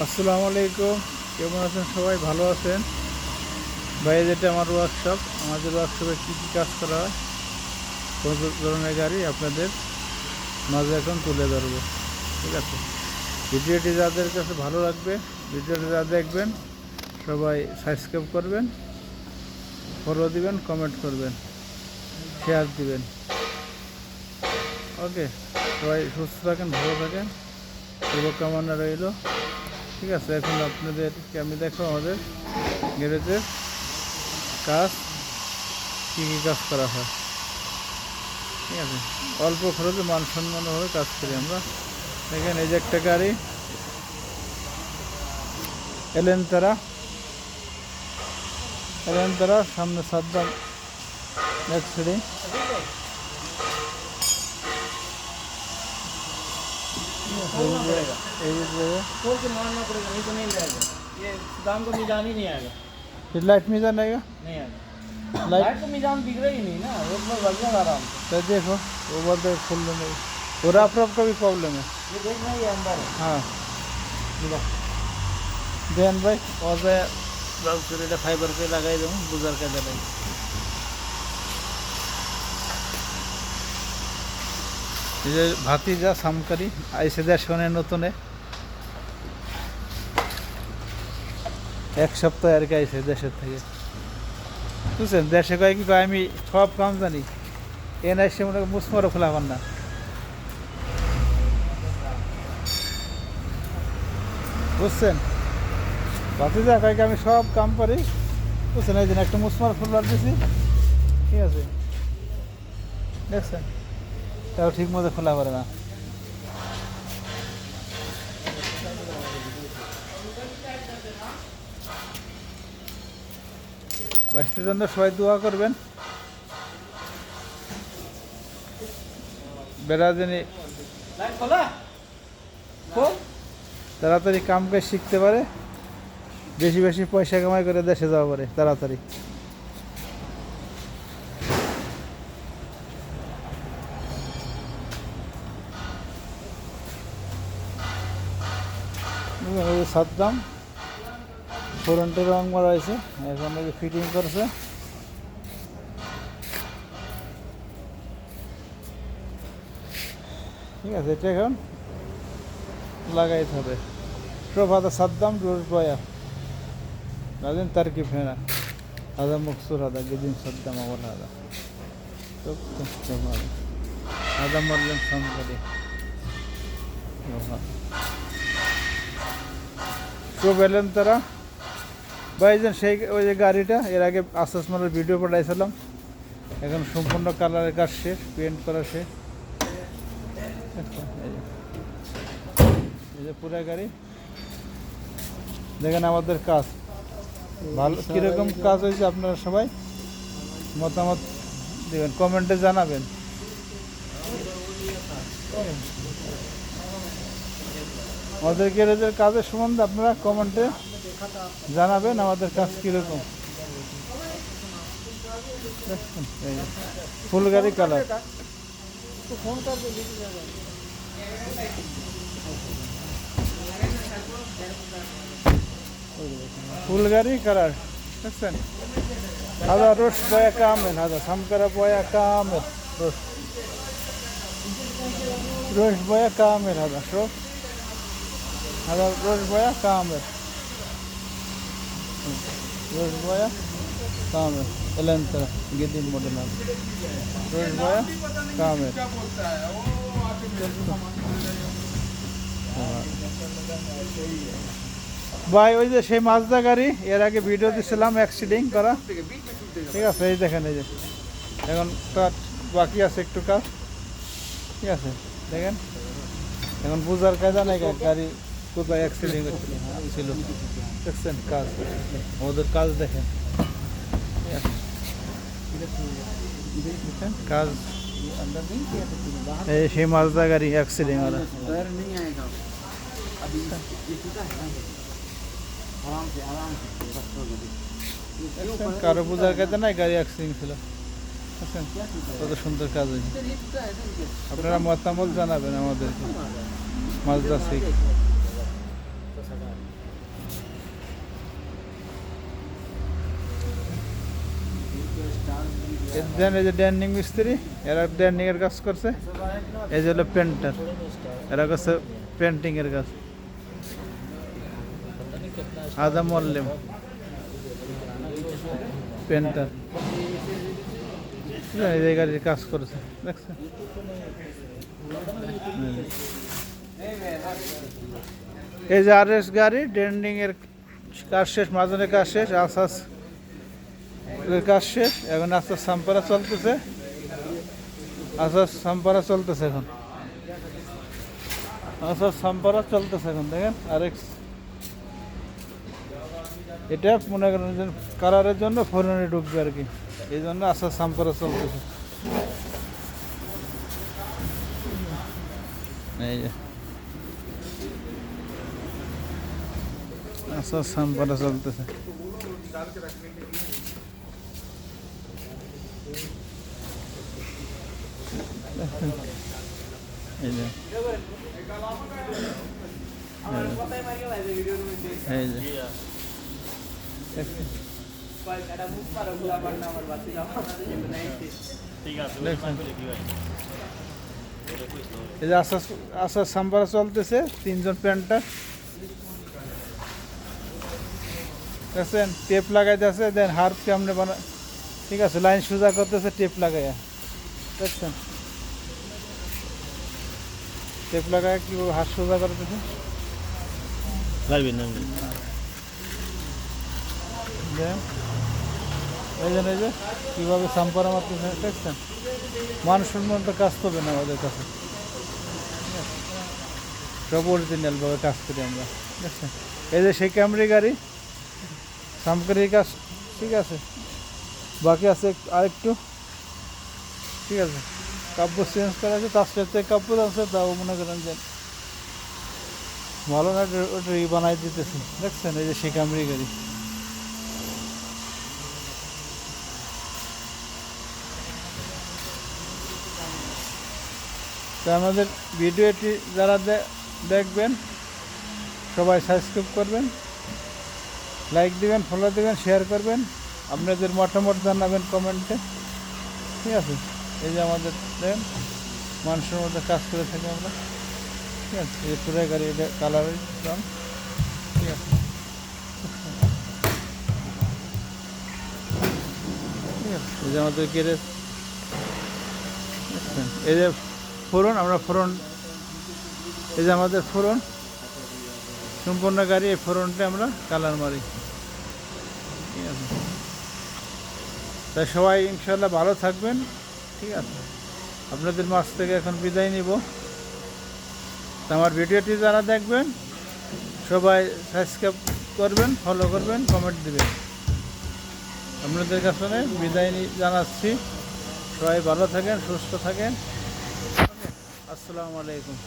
আসসালামু আলাইকুম। কেমন আছেন সবাই? ভালো আছেন? ভাই যেটা আমার ওয়ার্কশপ, আমাদের ওয়ার্কশপে কী কী কাজ করা হয়, কোন ধরনের গাড়ি আপনাদের মাঝে এখন তুলে ধরবো। ঠিক আছে, ভিডিওটি যাদের কাছে ভালো লাগবে, ভিডিওটি যা দেখবেন সবাই সাবস্ক্রাইব করবেন, ফলো দিবেন, কমেন্ট করবেন, শেয়ার দিবেন। ওকে, সবাই সুস্থ থাকেন, ভালো থাকেন, শুভকামনা রইল। ঠিক আছে, এখন আপনাদেরকে আমি দেখো আমাদের গ্যারেজের কাজ, কী কী কাজ করা হয়। ঠিক আছে, অল্প খরচে মানসম্মানভাবে কাজ করি আমরা। দেখেন এই যে একটা গাড়ি এলেনতারা, সামনে সাদ্দাম নেক্সড়ি। लाइट मीजान आएगा, लाइट तो मिजान दिख रही नहीं ना, रोड पर बढ़िया आराम से। तो देखो ओवर बैग खोल लेंगे, और रफ का भी प्रॉब्लम है। ये देखना ही अंदर है। हाँ देन भाई और फाइबर पे लगाई दूँ गुजर के दे এই যে ভাতিজা সামকারি আইসে দেশনে নতুনে এক সপ্তাহ আর কি আইসে দেশের থেকে। বুঝছেন, দেশে কয় কি কয় আমি সব কাম জানি, এন আইসে মনে মুসমারও খোলা পান না। বুঝছেন, ভাতিজা কয় কি আমি সব কাম পারি। বুঝছেন, এই দিন একটা মুসমার খুলবার দিছি, ঠিক আছে, দেখছেন, তাও ঠিক মতো খোলা পারে না। বাইশের জন্য সবাই দোয়া করবেন, বেড়া জানি তাড়াতাড়ি কাম কাজ শিখতে পারে, বেশি বেশি পয়সা কামাই করে দেশে যাওয়া পারে তাড়াতাড়ি। সাদ্দাম ফ্রন্টে রং মারা হয়েছে, এখন ফিটিং করছে। ঠিক আছে, এটা এখন লাগাইতে হবে। সব هذا صدام روش بايا بعدين تركيب هنا، هذا مكسور، هذا قديم صدام أول، هذا مرلم صندلي সব এলেন তারা। ভাইজান সেই ওই যে গাড়িটা এর আগে আসাসমানের ভিডিও পাঠাইছিলাম, এখন সম্পূর্ণ কালারের কাজ শেষ, পেন্ট করা শেষ। এই যে পুরো গাড়ি দেখেন, আমাদের কাজ ভালো, কীরকম কাজ হয়েছে আপনারা সবাই মতামত দেবেন, কমেন্টে জানাবেন। আমাদের গ্যারেজের কাজের সম্বন্ধে আপনারা কমেন্টে জানাবেন আমাদের কাজ কীরকম। ফুল গাড়ি কালার, ফুল গাড়ি কালার দেখছেন। هذا رش بويا كامل، هذا سمكرة بويا كامل، رش بويا كامل، هذا شوف، هذا رش بويا كامل، رش بويا كامل الانترا قديم موديل، رش بويا كامل। ভাই ওই যে সেই মাজদা গাড়ি এর আগে ভিডিও দিয়েছিলাম অ্যাক্সিডেন্ট করা, ঠিক আছে, এই দেখেন, এই যে এখন কাজ বাকি আছে একটু কাজ। ঠিক আছে, দেখেন এখন বুঝার কায়দা নাই গাড়ি কোথায় অ্যাক্সিডেন্ট ছিল, দেখছেন কাজ, ওদের কাজ দেখেন, কাজ এই সেই মাজদা গাড়ি অ্যাক্সিডেন্ট ওরা। কারো বোঝার কাজে নাই, গাড়ি অ্যাক্সিডেন্ট ছিল, কত সুন্দর কাজ হয়েছে। আপনারা মতামত জানাবেন আমাদেরকে। মাজদা শিখ দেন এই যে ড্যান্ডিং মিস্ত্রি, এরা ড্যান্ডিং এর কাজ করছে। এই যে হলো পেন্টার, এরা করছে পেন্টিং এর কাজ। আদা মোল্লেম পেন্টার, এই যে গাড়ির কাজ করেছে দেখছেন। এই যে আরএস গাড়ি ড্যান্ডিং এর কাজ শেষ, মাজনের কাজ শেষ, আসাস এর কাজ শেষ। এখন আস্তে সাম্পারা চলতেছে, আসাস সাম্পারা চলতেছে এখন, আসাস সাম্পারা চলতেছে এখন দেখেন। আরেক্স এটা মনে করেন যে কালারের জন্য ফোরনে ঢুকবে আর কি, এই জন্য আসাস সাম্পারা চলতেছে। এই যে আসাস সাম্পারা চলতেছে। এই যে এই যে এই যে আসার সাম্বারা চলতেছে, তিনজন পেন্টার দেখছেন, টেপ লাগাইতেছে। দেন হার্প কেমনে বানা, ঠিক আছে, লাইন সোজা করতেছে টেপ লাগাইয়া দেখছেন, টেপ লাগায় কীভাবে হাত সোজা করতেছে এই যে কীভাবে সাম্পারা মারতেছে দেখছেন। মানুষের মতো কাজ করবে না আমাদের কাছে, সব অরিজিনালভাবে কাজ করি আমরা দেখছেন। এই যে সেই ক্যামরি গাড়ি সামকারির কাজ, ঠিক আছে, বাকি আছে আরেকটু, ঠিক আছে। কাব্য চেঞ্জ করা আছে, তার সাথে কাব্য আছে, তাও মনে করেন যে ভালো না, ওটা বানাই দিতেছে দেখছেন। এই যে সেই ক্যামরি গাড়ি, তো আমাদের ভিডিওটি যারা দেখবেন সবাই সাবস্ক্রাইব করবেন, লাইক দিবেন, ফলো দিবেন, শেয়ার করবেন, আপনাদের মতামত জানাবেন কমেন্টে, ঠিক আছে। এই যে আমাদের মানুষের মধ্যে কাজ করে থাকি আমরা, ঠিক আছে। এই পুরো গাড়ি এটা কালারের রং, ঠিক আছে, ঠিক আছে। এই যে আমাদের গ্যারেজ, এই যে ফোরন, আমরা ফোরন, এই যে আমাদের ফোরন সম্পূর্ণ গাড়ি, এই ফোরনটা আমরা কালার মারি, ঠিক আছে। তাই সবাই ইনশাল্লাহ ভালো থাকবেন, ঠিক আছে। আপনাদের মাছ থেকে এখন বিদায় নিব। তো আমার ভিডিওটি যারা দেখবেন সবাই সাবস্ক্রাইব করবেন, ফলো করবেন, কমেন্ট দেবেন। আপনাদের কাছে বিদায় জানাচ্ছি। সবাই ভালো থাকেন, সুস্থ থাকেন। আসসালামু আলাইকুম।